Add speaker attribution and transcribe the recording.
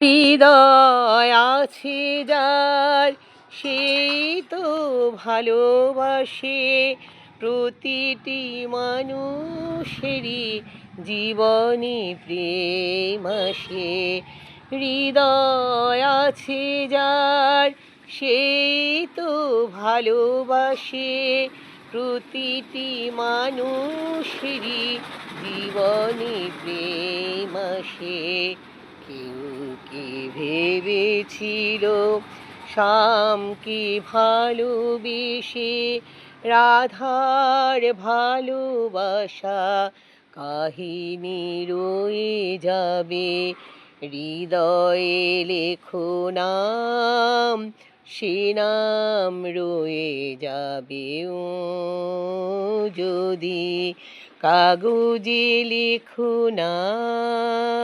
Speaker 1: হৃদয় আছে যার সেই তো ভালোবাসে প্রতিটি মানুষেরই জীবনে প্রেম আসে। হৃদয় আছে যার সেই তো ভালোবাসে প্রতিটি মানুষেরই জীবনে প্রেম আসে। কেউ কি ভেবেছিল শ্যামকে ভালোবেসে রাধার ভালোবাসা কাহিনী রয়ে যাবে। হৃদয়ে লেখো নাম, সে নাম রয়ে যাবে। যদি কাগজে লেখো নাম।